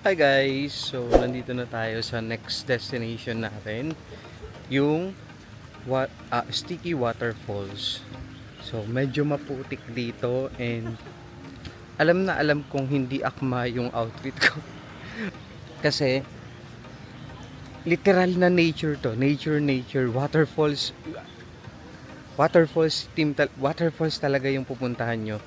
Hi guys! So, nandito na tayo sa next destination natin. Yung Sticky Waterfalls. So, medyo maputik dito and alam na alam kong hindi akma yung outfit ko. Kasi, literal na nature to. Nature. Waterfalls. Waterfalls talaga yung pupuntahan nyo.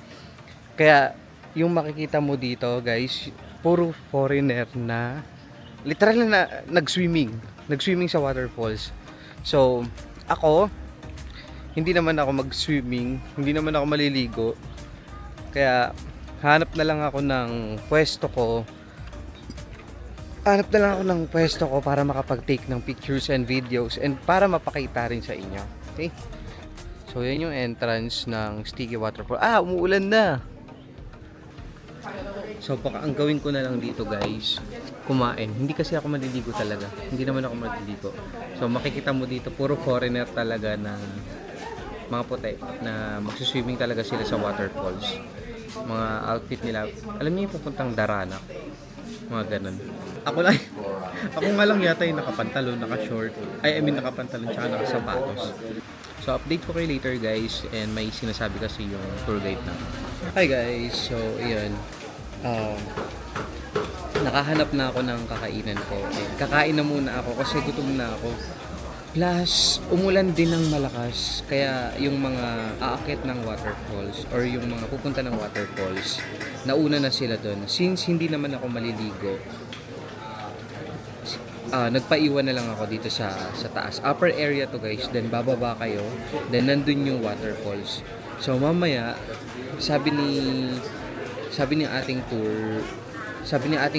Kaya, yung makikita mo dito guys, puro foreigner na literal na nag-swimming sa waterfalls. So, ako hindi naman ako mag-swimming, hindi naman ako maliligo. Kaya hanap na lang ako ng pwesto ko. Para makapag-take ng pictures and videos and para mapakita rin sa inyo. Okay? So, yan yung entrance ng Sticky Waterfall. Umuulan na. So, baka ang gawin ko na lang dito guys, kumain. Hindi kasi ako maliligo talaga. Hindi naman ako maliligo. So, makikita mo dito, puro foreigner talaga na mga puti na magsuswimming talaga sila sa waterfalls. Mga outfit nila, alam niyo yung pupuntang Daranak. Mga ganun. Ako nga lang yata yung nakapantalon, naka-short. Nakapantalon tsaka nakasapatos. So, update ko kayo later guys. And may sinasabi kasi yung tour guide na. Hi guys! So, ayan. Nakahanap na ako ng kakainan ko. And kakain na muna ako kasi gutom na ako. Plus, umulan din ng malakas. Kaya yung mga aakit ng waterfalls or yung mga pupunta ng waterfalls, nauna na sila doon. Since hindi naman ako maliligo, nagpaiwan na lang ako dito sa taas. Upper area to guys. Then bababa kayo. Then nandun yung waterfalls. So mamaya, sabi ni ating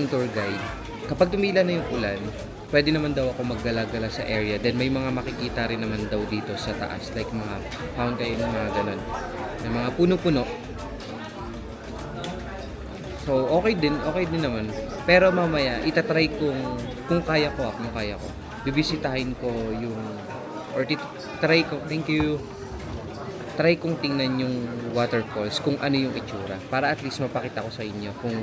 tour guide, kapag tumila na yung ulan, pwede naman daw ako maggala-gala sa area. Then may mga makikita rin naman daw dito sa taas, like mga fountain, mga ganun. May mga puno-puno. So okay din naman. Pero mamaya itatry kung kaya ko. Bibisitahin ko try kong tingnan yung waterfalls kung ano yung itsura para at least mapakita ko sa inyo kung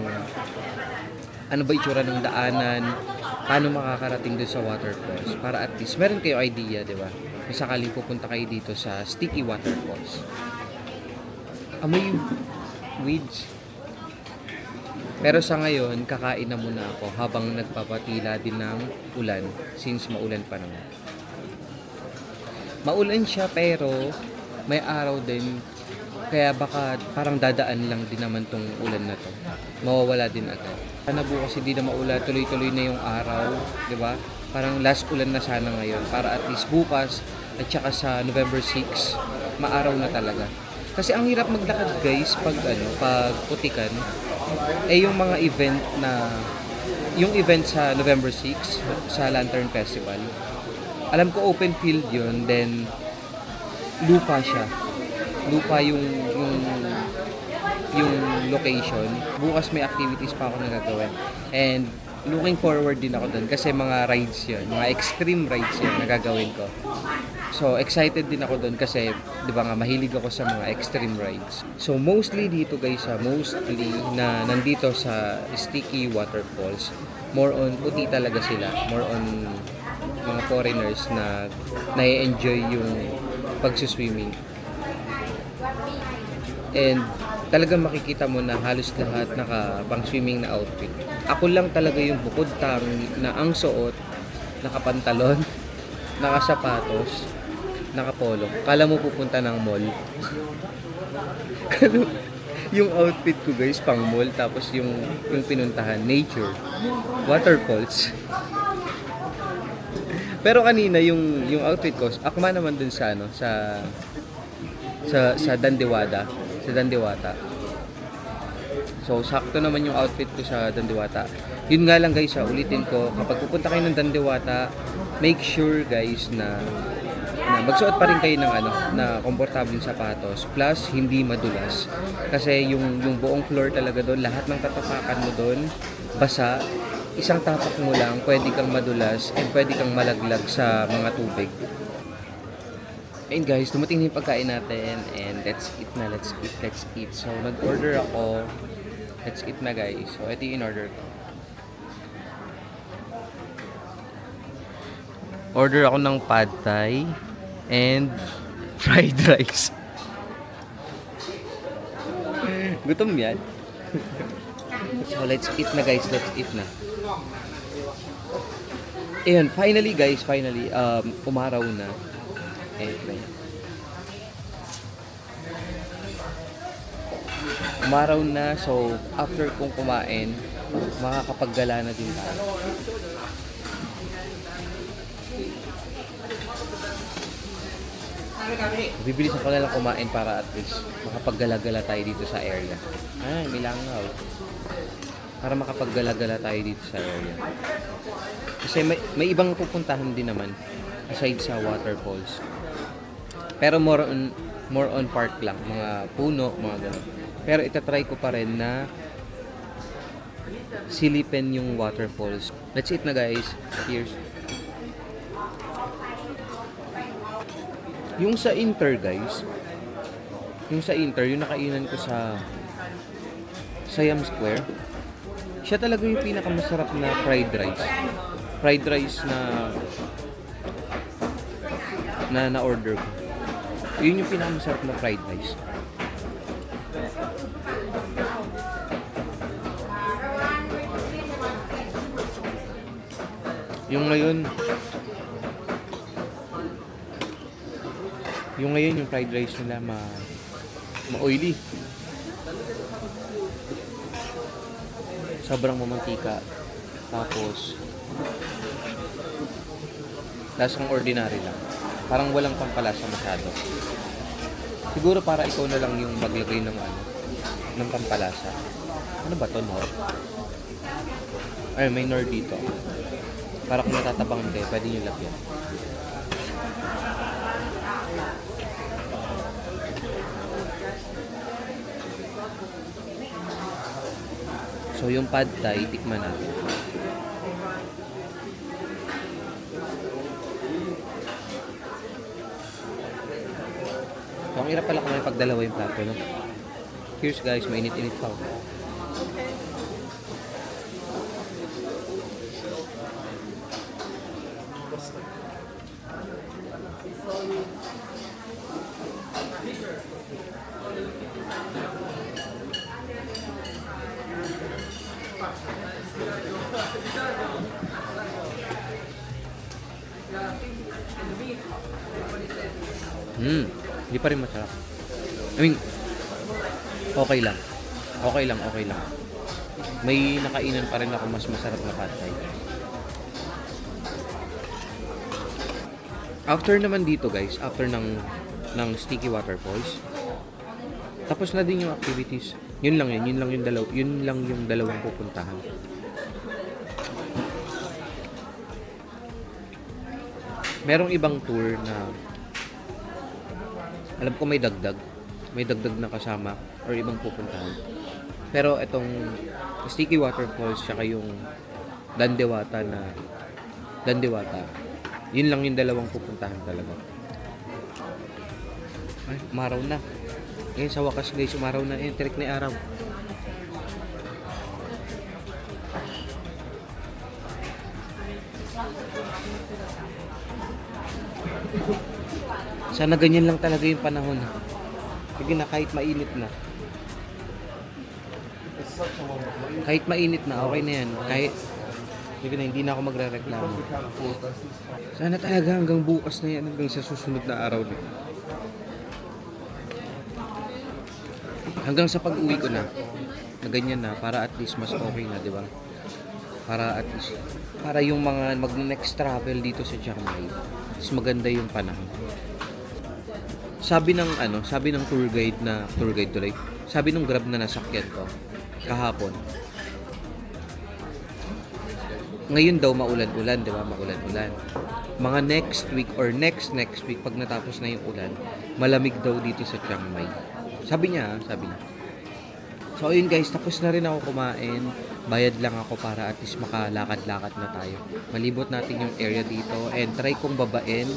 ano ba itsura ng daanan, paano makakarating doon sa waterfalls para at least meron kayo idea, di ba? Kung sakaling pupunta kayo dito sa Sticky Waterfalls. Amoy weeds. Pero sa ngayon, kakain na muna ako habang nagpapatila din ng ulan since maulan pa naman. Maulan siya pero may araw din, kaya baka parang dadaan lang din naman tong ulan na to. Mawawala din agad. Sana bukas hindi na maulan, tuloy-tuloy na yung araw, di ba? Parang last ulan na sana ngayon para at least bukas at saka sa November 6, maaraw na talaga. Kasi ang hirap maglakad guys pag putikan, yung mga event sa November 6 sa Lantern Festival. Alam ko open field yun, then lupa siya. Lupa yung location. Bukas may activities pa ako nagagawin. And looking forward din ako doon kasi mga rides yun. Mga extreme rides yun na gagawin ko. So, excited din ako doon kasi, di ba nga, mahilig ako sa mga extreme rides. So, mostly dito guys, na nandito sa Sticky Waterfalls, more on puti talaga sila. More on mga foreigners na nai-enjoy yung pagsuswimming. And talagang makikita mo na halos lahat pang swimming na outfit. Ako lang talaga yung bukod tang na ang suot, nakapantalon, nakasapatos, nakapolo. Kala mo pupunta ng mall. Yung outfit ko guys pang mall, tapos yung pinuntahan nature, waterfalls. Pero kanina yung outfit ko, akma naman dun sa sa Dandiwata. So sakto naman yung outfit ko sa Dandiwata. Yun nga lang guys, ulitin ko, kapag pupunta kayo ng Dandiwata, make sure guys na magsuot pa rin kayo ng na komportableng sapatos plus hindi madulas. Kasi yung buong floor talaga doon, lahat ng tatapakan mo doon basa. Isang tapak mo lang, pwede kang madulas and pwede kang malaglag sa mga tubig. Ayun guys, dumating na yung pagkain natin and let's eat. So nag-order ako. Let's eat na guys. So ito yung in-order ko. Order ako ng pad thai and fried rice. Gutom yan. So let's eat na guys, let's eat na. Ayun, finally guys, umaraw na. Eh, umaraw na, so after kong kumain, makakapaggala na din tayo. Bibilisan ko na lang kumain para at least makapaggala-gala tayo dito sa area. May langaw. Para makapaggala-gala tayo dito sa area. Kasi may ibang pupuntahan din naman aside sa waterfalls. Pero more on park lang, mga puno, mga ganun. Pero itatry ko pa rin na silipin yung waterfalls. Let's eat na guys. Cheers. Yung sa Inter guys, yung nakainan ko sa Siam Square, siya talaga yung pinakamasarap na fried rice. Fried rice na na-order ko. Yun yung pinakamasarap na fried rice. Yung ngayon, yung fried rice nila ma-oily. Sobrang mamantika. Tapos lasang ordinary lang. Parang walang pampalasa masyado. Siguro para ikaw na lang yung maglagay ng pampalasa. Ano ba to, Nor? Ay, may Nor dito. Para kung natatabang kayo, pwede nyo lagyan. So, yung pad thai, tikman natin. So, ang hirap pala kumain pag dalawa yung plato, no? Cheers guys, mainit-init pa. Hindi pa rin masarap. I mean, okay lang. Okay lang. May nakainan pa rin ako mas masarap na pad thai. After naman dito guys, after ng Sticky Waterfalls, tapos na din yung activities. Yun lang yung dalawang pupuntahan. Merong ibang tour na alam ko may dagdag na kasama or ibang pupuntahan. Pero itong Sticky Waterfalls tsaka yung Dandewata, yun lang yung dalawang pupuntahan talaga. Ay, umaraw na. Ngayon sa wakas guys, umaraw na. Terik na araw. Sana ganyan lang talaga yung panahon. Sige na, kahit mainit na. Okay na yan. Sige na, hindi na ako magre-reklamo. Sana talaga hanggang bukas na yan, hanggang sa susunod na araw na. Hanggang sa pag-uwi ko na ganyan na, para at least mas okay na, di ba? Para yung mga mag-next travel dito sa Chiang Mai, mas maganda yung panahon. Sabi ng tour guide tuloy. Sabi nung Grab na nasakyan ko kahapon. Ngayon daw maulan-ulan, 'di ba? Maulan-ulan. Mga next week or next week pag natapos na yung ulan, malamig daw dito sa Chiang Mai. Sabi niya. So ayun guys, tapos na rin ako kumain. Bayad lang ako para at least makalakad-lakad na tayo. Malibot natin yung area dito and try kong babain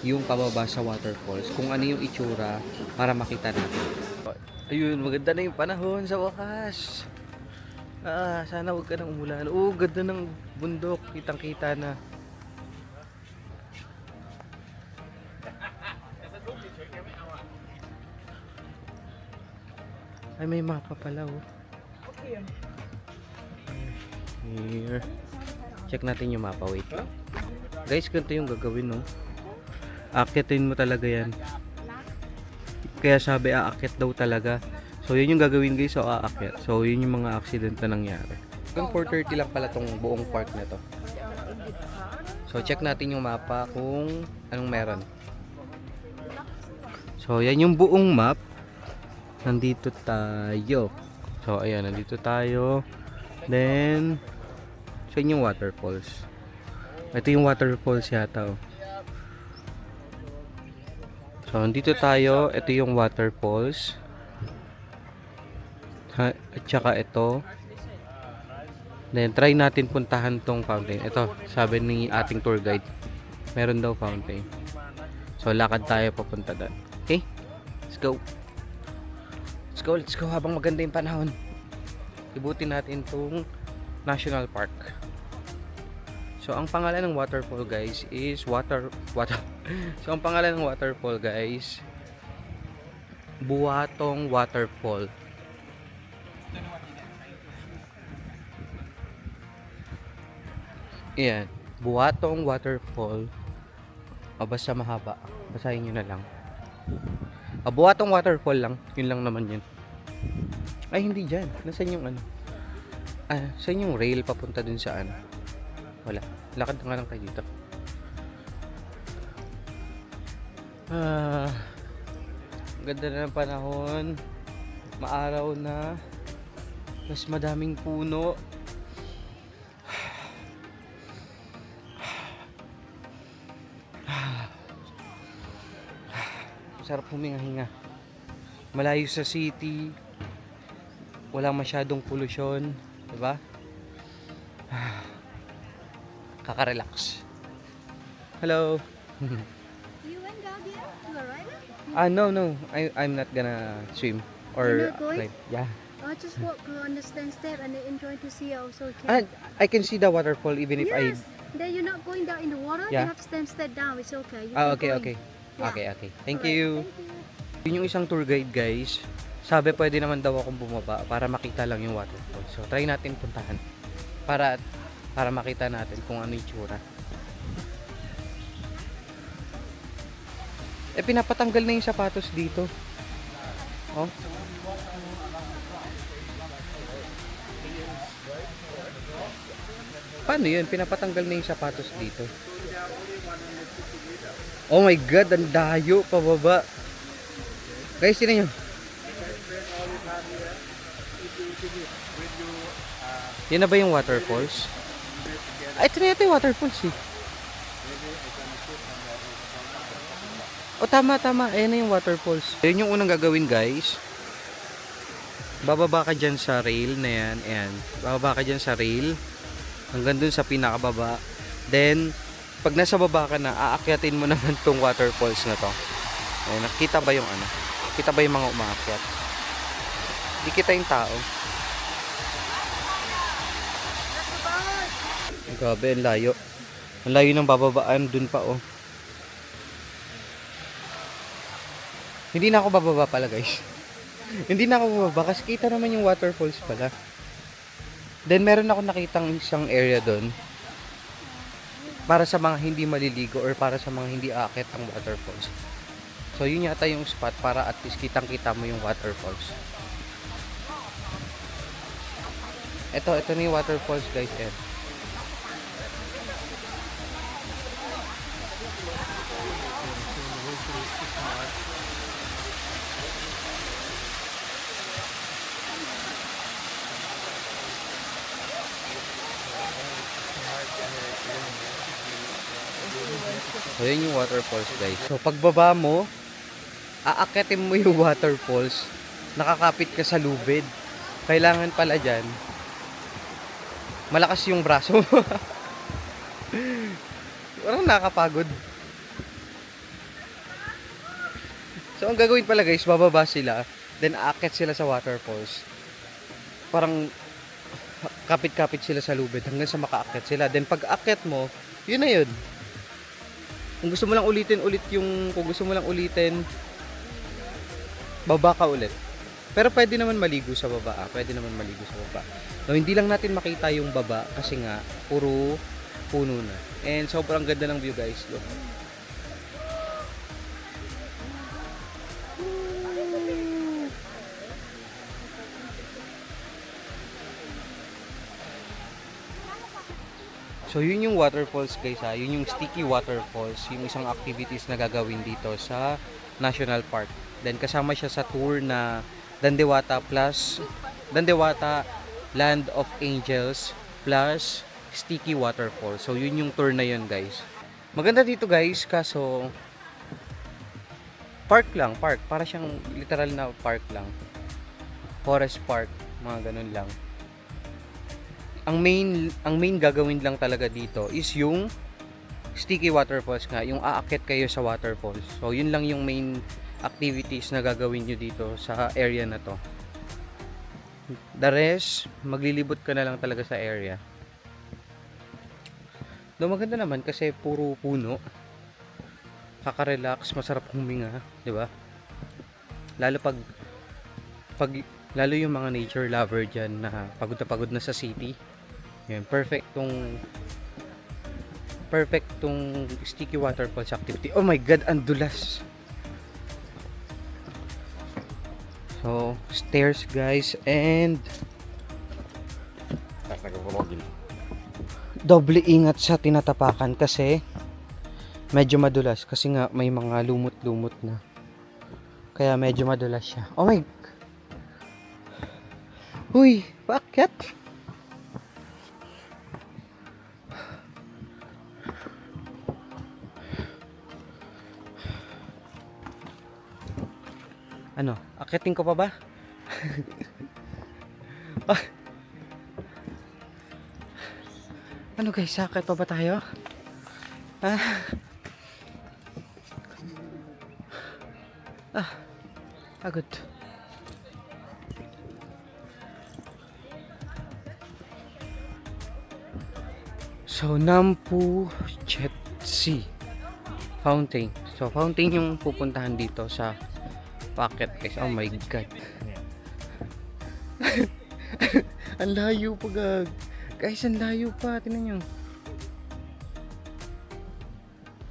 yung pababa sa waterfalls, kung ano yung itsura para makita natin. Ayun, maganda na yung panahon sa wakas. Sana wag ka nang umulan. Ganda ng bundok, kitang-kita na. Ay, may mapa pala oh. Here. Check natin yung mapa. Wait. Guys, ganito yung gagawin, no? Aakyatin mo talaga yan. Kaya sabi, aakyat daw talaga. So, yun yung gagawin guys. So, aakyat. So, yun yung mga accident na nangyari. Hanggang 4:30 lang pala tong buong park na to. So, check natin yung mapa kung anong meron. So, yan yung buong map. Nandito tayo. So, ayan. Nandito tayo. Then, so yun yung waterfalls. Ito yung waterfalls yata, oh. So, nandito tayo. Ito yung waterfalls. At saka ito. Then, try natin puntahan tong fountain. Ito, sabi ni ating tour guide. Meron daw fountain. So, lakad tayo papunta doon. Okay? Let's go. Let's go, let's go. Habang maganda yung panahon. Ibutin natin tong National Park. So, ang pangalan ng waterfall guys is So, ang pangalan ng waterfall guys, Buatong Waterfall. Ayan, Buatong Waterfall. O, basta mahaba. Basahin nyo na lang. Buatong Waterfall lang. Yun lang naman yun. Ay, hindi dyan. Nasaan yung ano? Saan yung rail papunta dun sa ano? Wala. Lakad nga lang kayo dito. Ganda na ng panahon. Maaraw na. Mas madaming puno. Sarap huminga-hinga. Malayo sa city. Walang masyadong polusyon, 'di ba? Kaka-relax. Hello. You went down here? You are right? No. I'm not gonna swim or You're not going? climb. Yeah. I just walk on the stand step and enjoy to see also. Okay. And I can see the waterfall even if Yes. Then you're not going down in the water. Yeah. You have stand step down. It's okay. You I can go in. okay. Yeah. Okay. Thank Alright, you. Thank you. Yun yung isang tour guide guys. Sabi pwede naman daw akong bumaba para makita lang yung waterfall. So try natin puntahan. Para makita natin kung ano yung tsura. Pinapatanggal na yung sapatos dito. Oh. Paano yun? Pinapatanggal na yung sapatos dito. Oh my god, ang dayo pababa. Guys, sino nyo? Yan na ba yung waterfalls? Ito na yata yung waterfalls eh. Oh, tama. Ayan na yung waterfalls. Ayan yung unang gagawin guys. Bababa ka dyan sa rail na yan. Ayan. Bababa ka dyan sa rail. Hanggang dun sa pinakababa. Then, pag nasa baba ka na, aakyatin mo naman tong waterfalls na to. Ayan, nakita ba yung ano? Kita ba yung mga umaakyat? Hindi kita yung tao. Grabe, ang layo. Ang layo ng bababaan dun pa oh. Hindi na ako bababa pala guys. Hindi na ako bababa kasi kita naman yung waterfalls pala. Then meron ako nakitang isang area doon para sa mga hindi maliligo or para sa mga hindi aakyat ang waterfalls. So yun yata yung spot para at least kitang-kita mo yung waterfalls. Ito na yung waterfalls guys. So yun yung waterfalls guys. So pagbaba mo, aakyatin mo yung waterfalls, nakakapit ka sa lubid. Kailangan pala dyan, malakas yung braso mo. Parang nakakapagod. So ang gagawin pala guys, bababa sila, then aakyat sila sa waterfalls. Parang kapit-kapit sila sa lubid hanggang sa makaakyat sila. Then pag aakyat mo, yun na yun. Kung gusto mo lang ulitin, baba ka ulit. Pero pwede naman maligo sa baba. Pwede naman maligo sa baba. So, hindi lang natin makita yung baba kasi nga puro puno na. And sobrang ganda ng view guys. Look. So yun yung waterfalls guys ha. Yun yung sticky waterfalls. Yung isang activities na gagawin dito sa National Park. Then kasama siya sa tour na Dandewata Land of Angels plus Sticky Waterfall. So yun yung tour na yun guys. Maganda dito guys kaso park lang, park. Para siyang literal na park lang. Forest park, mga ganun lang. Ang main gagawin lang talaga dito is yung Sticky Waterfalls nga, yung aakyat kayo sa waterfalls. So yun lang yung main activities na gagawin nyo dito sa area na to. The rest, maglilibot ka na lang talaga sa area. Do maganda naman kasi puro puno. Kaka-relax, masarap huminga, 'di ba? Lalo pag lalo yung mga nature lover diyan na pagod na sa city. Yan, perfect tong Sticky Waterfalls activity. Oh my god, ang dulas. So, stairs guys and doble ingat sa tinatapakan kasi medyo madulas kasi nga may mga lumot-lumot na. Kaya medyo madulas siya. Oh my. Uy, bakit? Ano? Akitin ko pa ba? Ah. Ano guys? Sakit pa ba tayo? Ah. Pagod. So, Nampu Chetsi Fountain. So, fountain yung pupuntahan dito sa packet guys. Oh my god. Ang layo pa gag. Guys, ang layo pa. Tingnan nyo.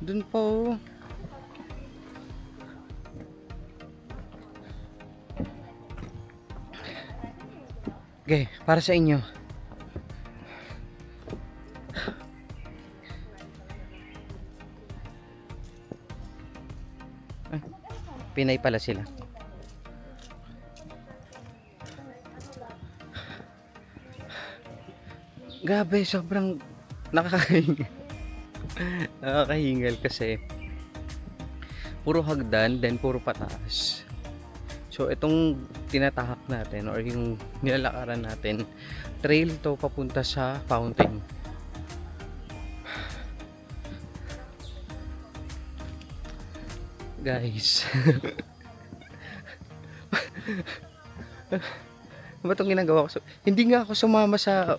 Dun pa oh. Okay, para sa inyo. Pinay pala sila. Grabe, sobrang nakakahingal. Nakakahingal kasi puro hagdan, then puro pataas. So, itong tinatahak natin or yung nilalakaran natin, trail to papunta sa fountain. Guys. Ano ba itong ginagawa ko? Hindi nga ako sumama sa...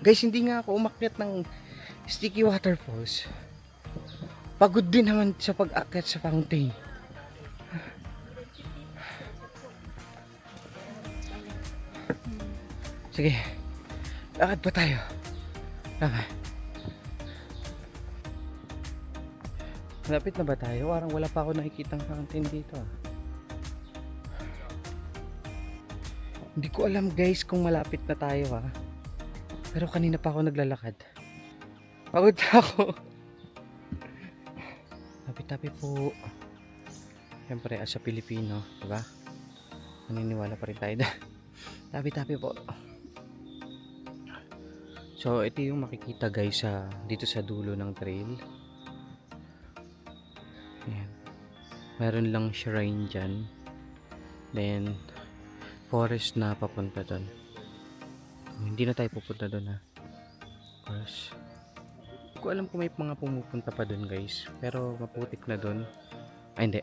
Guys, hindi nga ako umakyat ng Sticky Waterfalls. Pagod din naman sa pag-akyat sa fountain. Sige. Lakad pa tayo. Tama. Malapit na ba tayo? Parang wala pa ako nakikitang fountain dito. Hindi ko alam guys kung malapit na tayo ha. Pero kanina pa ako naglalakad. Pagod na ako. Tabi-tabi po. Siyempre as a Pilipino, diba? Naniniwala pa rin tayo na. Tabi-tabi po. So ito yung makikita guys dito sa dulo ng trail. Ayan. Meron lang shrine dyan. Then forest na papunta doon. Hindi na tayo pupunta doon ha. Of course. Hindi ko alam kung may mga pumupunta pa doon guys. Pero maputik na doon. Ay hindi.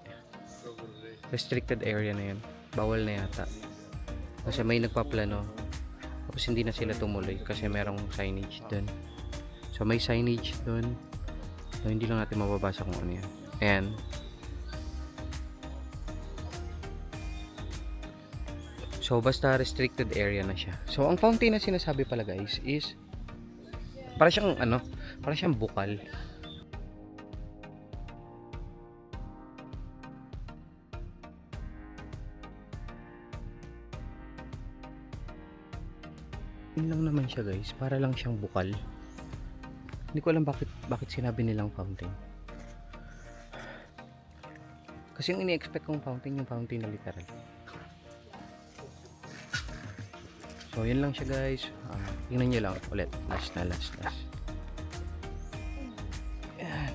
Restricted area na yun. Bawal na yata. Kasi may nagpaplano. Tapos hindi na sila tumuloy kasi merong signage doon. So may signage doon. So hindi lang natin mababasa kung ano yan. Ayan. So, basta restricted area na siya. So, ang fountain na sinasabi pala guys is para siyang ano, para siyang bukal. Yun lang naman siya guys, para lang siyang bukal. Hindi ko alam bakit sinabi nilang fountain. Kasi yung ini-expect kong fountain, yung fountain na literal. So, yun lang siya guys. Tingnan nyo lang ulit. Last. Yan.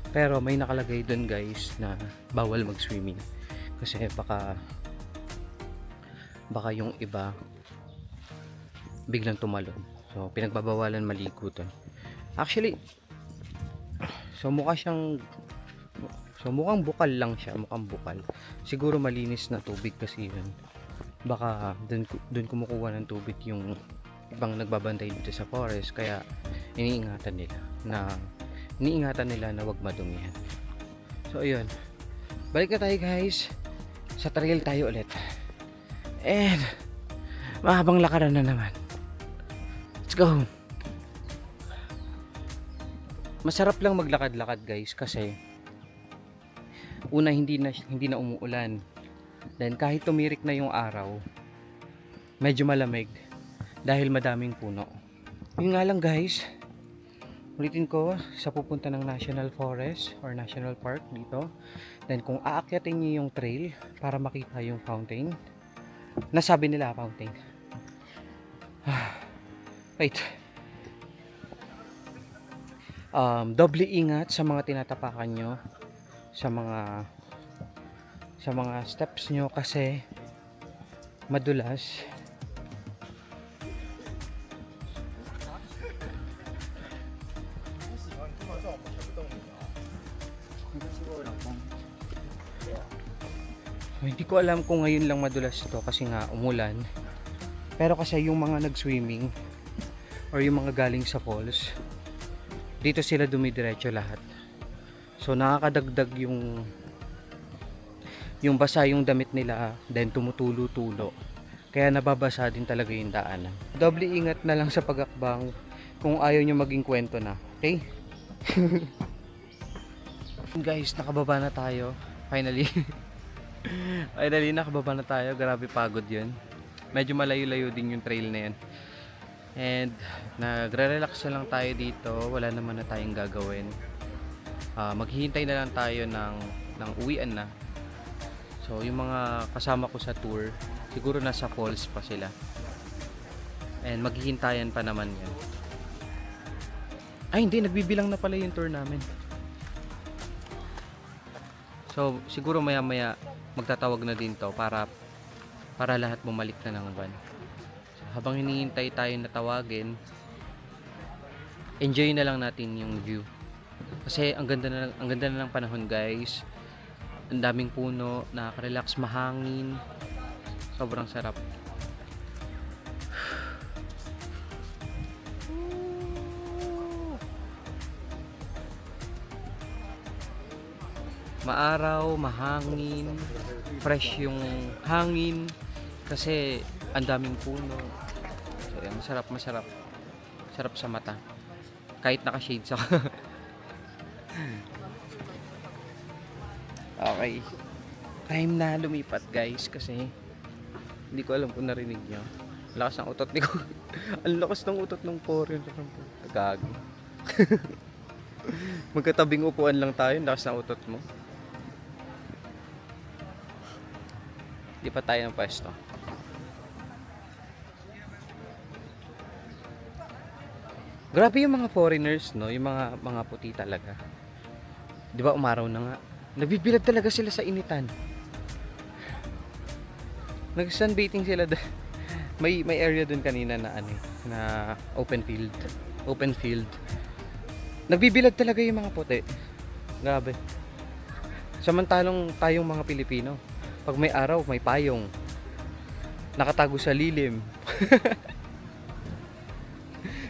Pero may nakalagay dun guys na bawal mag-swimming. Kasi baka yung iba biglang tumalon. So, pinagbabawalan maligo dun. Actually, so mukhang bukal lang siya, mukhang bukal. Siguro malinis na tubig kasi yun. Baka dun kumukuha ng tubig yung ibang nagbabantay dito sa forest, kaya iniingatan nila na wag madumihan. So ayun, balik na tayo guys, sa trail tayo ulit, and mahabang lakaran na naman. Let's go. Masarap lang maglakad-lakad guys kasi una hindi na umuulan. Then kahit tumirik na yung araw, medyo malamig dahil madaming puno. Yun nga lang guys, ulitin ko, sa pupunta ng National Forest or National Park dito, then kung aakyatin niyo yung trail para makita yung fountain, nasabi nila fountain. Wait. Doble ingat sa mga tinatapakan nyo, sa mga steps nyo kasi madulas. Hindi ko alam kung ngayon lang madulas ito kasi nga umulan. Pero kasi yung mga nag-swimming or yung mga galing sa falls, dito sila dumidiretso lahat. So nakakadagdag yung basa yung damit nila, then tumutulo-tulo. Kaya nababasa din talaga yung daanan. Doble ingat na lang sa pag-akbang kung ayaw nyo maging kwento na. Okay? Guys, nakababa na tayo. Finally. Finally, nakababa na tayo. Grabe pagod yun. Medyo malayo-layo din yung trail na yan. And nagre-relax na lang tayo dito. Wala naman na tayong gagawin. Maghihintay na lang tayo ng uwian na. So yung mga kasama ko sa tour, siguro nasa falls pa sila. And maghihintayan pa naman yan. Ay hindi, nagbibilang na pala yung tour namin. So siguro maya maya magtatawag na din to para lahat bumalik na ng van. So, habang hinihintay tayo na tawagin, enjoy na lang natin yung view. Kasi ang ganda na ng panahon guys. Ang daming puno, nakaka-relax, mahangin. Sobrang sarap. Maaraw, mahangin, fresh yung hangin kasi ang daming puno. So, yan, masarap. Sarap sa mata. Kahit naka-shades ako. Okay. Time na lumipat guys kasi hindi ko alam kung narinig nyo. Lakas ng utot ni ko. Ang lakas ng utot ng foreign. Gago. Magkatabing upuan lang tayo. Lakas ng utot mo. Lipat tayo ng pwesto. Grabe yung mga foreigners, no? Yung mga puti talaga. Di ba umaraw na nga? Nagbibilad talaga sila sa initan. Nag-sunbathing sila. May area dun kanina na na open field. Nagbibilad talaga yung mga puti. Grabe. Samantalong tayong mga Pilipino, pag may araw, may payong. Nakatago sa lilim.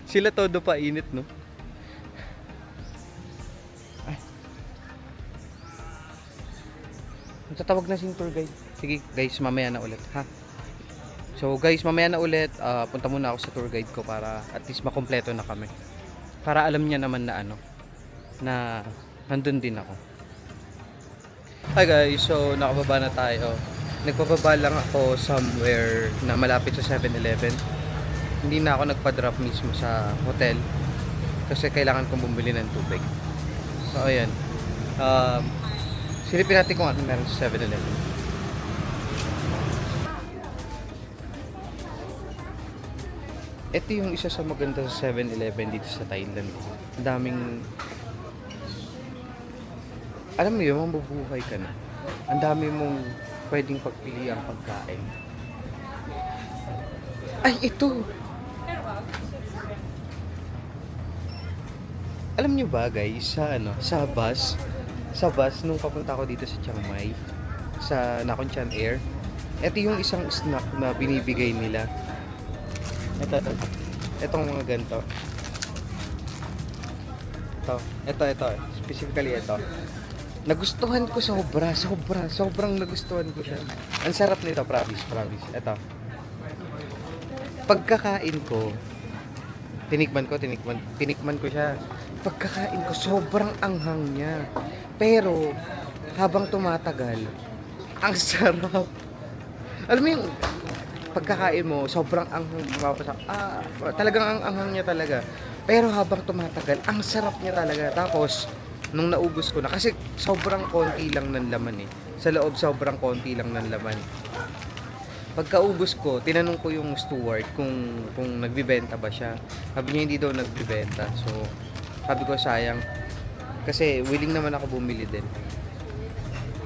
Sila todo pa init, no? Tatawag na si tour guide. Sige guys, mamaya na ulit ha. So guys, mamaya na ulit. Punta muna ako sa tour guide ko para at least makompleto na kami. Para alam niya naman na ano, na nandun din ako. Hi guys, so nakababa na tayo. Nagpababa lang ako somewhere na malapit sa 7-Eleven. Hindi na ako nagpa-drop mismo sa hotel kasi kailangan kong bumili ng tubig. So ayan. Silipin natin kung ano meron sa 7-Eleven. Ito yung isa sa maganda sa 7-Eleven dito sa Thailand. Ang daming, alam mo yun, mabubuhay ka na. Ang dami mong pwedeng pagpili ang pagkain. Ay, ito! Alam nyo ba guys, sa bus, nung papunta ako dito sa Chiang Mai, sa Nakhon Air, ito yung isang snack na binibigay nila. Itong mga ganito. Ito. Specifically ito. Nagustuhan ko sobrang nagustuhan ko siya. Ang sarap nito, promise. Ito. Pagkakain ko, tinikman ko siya. Pagkakain ko, sobrang anghang niya. Pero, habang tumatagal, ang sarap. Alam mo yung pagkakain mo, sobrang anghang, talagang ang anghang niya talaga. Pero habang tumatagal, ang sarap niya talaga. Tapos, nung naubos ko na, kasi sobrang konti lang ng laman eh. Sa loob, sobrang konti lang ng laman. Pagkaubos ko, tinanong ko yung steward kung nagbibenta ba siya. Sabi niya hindi daw nagbibenta. So, sabi ko sayang. Kasi willing naman ako bumili din.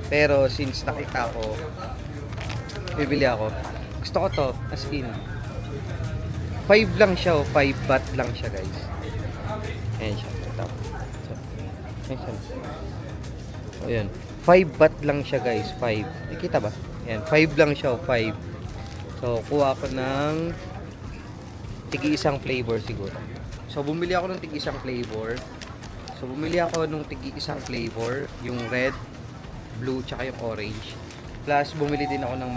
Pero since nakita ko, bibili ako. Gusto ko to, as in. 5 lang siya, 5 baht lang siya guys. Ayan siya. Ito. So, ayan. 5 baht lang siya guys, 5. Nakita ba? Ayan, 5 lang siya, 5. So, kuha ko ng tigi-isang flavor siguro. So, bumili ako ng tigi-isang flavor. Yung red, blue, tsaka yung orange. Plus, bumili din ako ng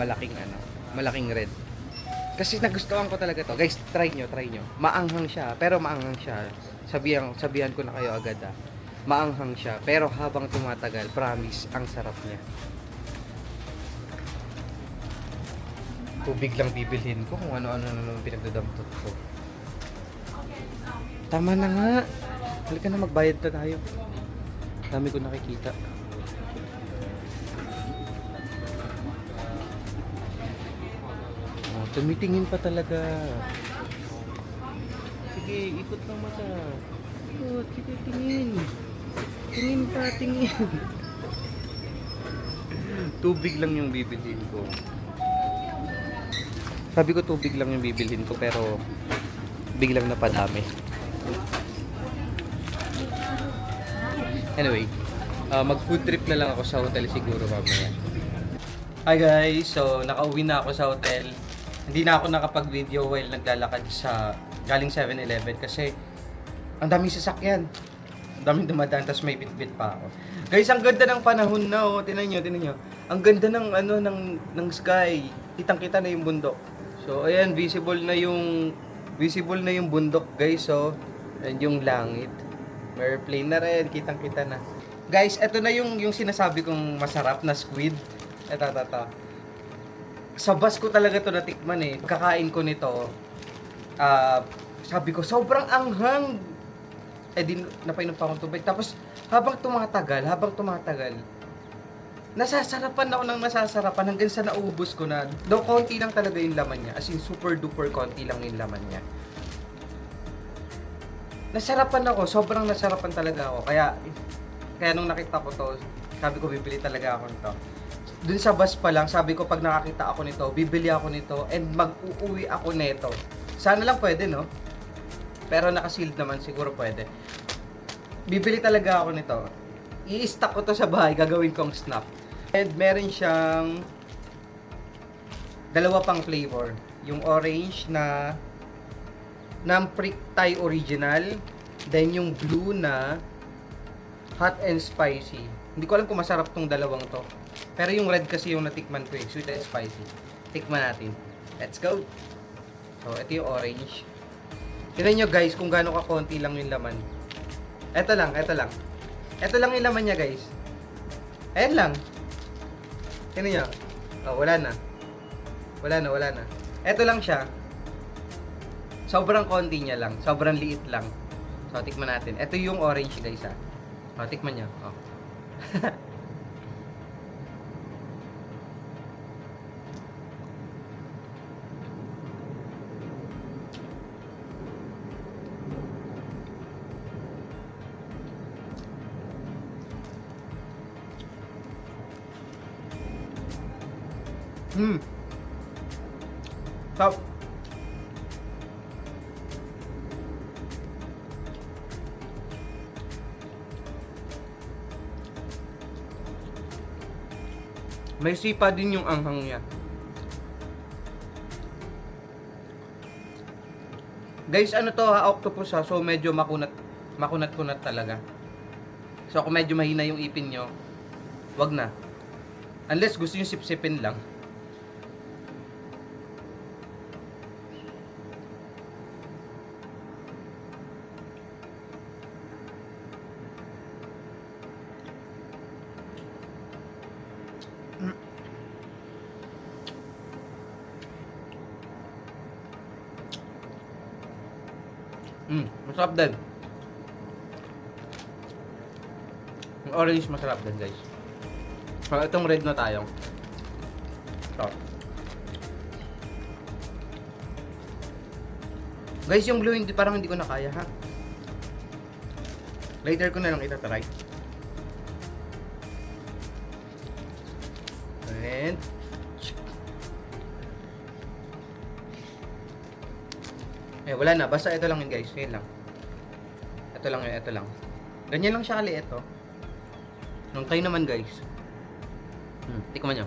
malaking red. Kasi nagustuhan ko talaga to. Guys, try nyo. Maanghang siya, pero maanghang siya. Sabihan ko na kayo agad maanghang siya, pero habang tumatagal, promise, ang sarap niya. Tubig lang bibilhin ko kung ano-ano naman pinagdadampot ko. Tama na nga. Halika na, magbayad na tayo. Dami ko nakikita. Tumitingin pa talaga. Sige, ikot lang mata. Ikot, sige, tingin. Tingin. Tubig lang yung bibilhin ko. Sabi ko tubig lang yung bibilhin ko, pero biglang napadami. Anyway, mag food trip na lang ako sa hotel siguro mamaya. Hi guys, so nakauwi na ako sa hotel. Hindi na ako nakapag-video while naglalakad sa galing 7-Eleven kasi ang daming sasakyan. Ang daming dumadaan, tapos may bitbit pa ako. Guys, ang ganda ng panahon na oh. Tingnan nyo. Ang ganda ng sky. Kitang-kita na yung bundok. So ayan, visible na yung bundok, guys, oh. And yung langit. May airplane na rin, kitang-kita na. Guys, ito na yung sinasabi kong masarap na squid. Ito. Sa bus ko talaga to natikman eh. Kakain ko nito. Sabi ko, sobrang anghang. Di napainom pa akong tubig. Tapos, habang tumatagal, nasasarapan hanggang sa naubos ko na. Though konti lang talaga yung laman niya. As in, super duper konti lang yung laman niya. Nasarapan ako. Sobrang nasarapan talaga ako. Kaya nung nakita ko to, sabi ko, bibili talaga ako nito. Dun sa bus pa lang, sabi ko pag nakakita ako nito, bibili ako nito and mag-uuwi ako nito. Sana lang pwede, no? Pero naka-sealed naman, siguro pwede. Bibili talaga ako nito. I-stack ko to sa bahay, gagawin kong snap. And meron siyang dalawa pang flavor. Yung orange na Namprick Thai Original. Then yung blue na hot and spicy. Hindi ko alam kung masarap tong dalawang to. Pero yung red kasi yung natikman ko eh. Sweet and spicy. Tikman natin. Let's go! So, ito yung orange. Tignan nyo guys kung gaano ka konti lang yung laman. Ito lang, ito lang. Ito lang yung laman niya guys. Ayan lang. Tignan nyo. Oh, wala na. Wala na. Ito lang siya. Sobrang konti niya lang. Sobrang liit lang. So, tikman natin. Ito yung orange guys ha. O, tikman nyo. Oh. Top. May sipa din yung anghang niya. Guys, ano to ha, octopus ha. So medyo makunat-kunat talaga. So kung medyo mahina yung ipin nyo, wag na. Unless gusto yung sip-sipin lang. Masarap din. Yung orange masarap din guys. So, itong red na tayo. So. Guys, yung blue hindi, parang hindi ko na kaya ha. Later ko na lang itatry. And wala na. Basta ito lang yun guys. Yun lang. Ito lang yun. Ito lang. Ganyan lang siya kaliit oh. Nung kayo naman guys. Tikman nyo.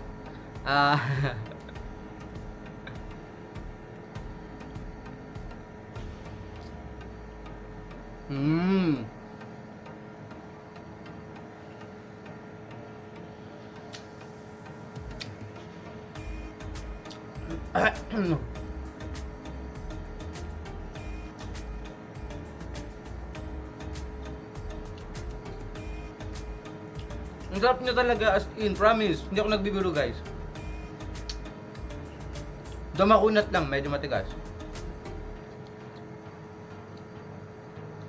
Ang sarap niya talaga as in, promise. Hindi ako nagbibiro guys. Makunat lang, medyo matigas.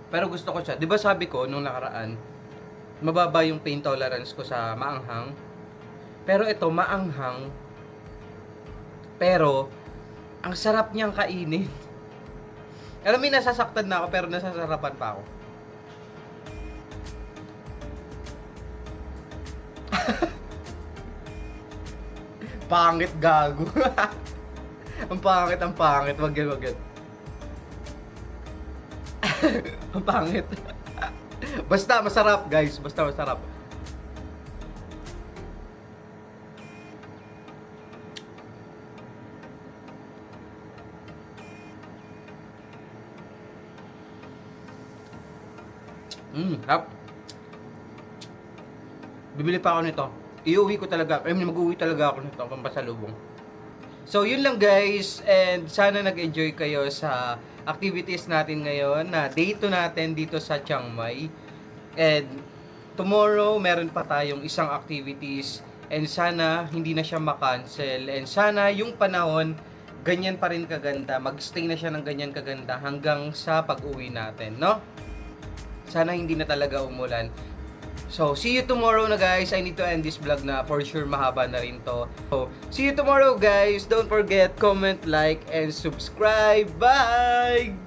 Pero gusto ko siya. 'Di ba sabi ko nung nakaraan, mababa yung pain tolerance ko sa maanghang. Pero ito maanghang. Pero ang sarap niyang kainin. Alam mo, nasasaktan na ako pero nasasarapan pa ako. Pangit gago. Ang pangit. Wag yan. Ang pangit. Basta masarap, guys. Basta masarap. Hap. Bibili pa ako nito. Iuwi ko talaga. Mag-uwi talaga ako nito pampasalubong. So, yun lang guys. And sana nag-enjoy kayo sa activities natin ngayon na day 2 natin dito sa Chiang Mai. And tomorrow, meron pa tayong isang activities. And sana hindi na siya ma-cancel. And sana yung panahon, ganyan pa rin kaganda. Mag-stay na siya ng ganyan kaganda hanggang sa pag-uwi natin, no? Sana hindi na talaga umulan. So, see you tomorrow na guys. I need to end this vlog na for sure mahaba na rin to. So, see you tomorrow guys. Don't forget, comment, like, and subscribe. Bye!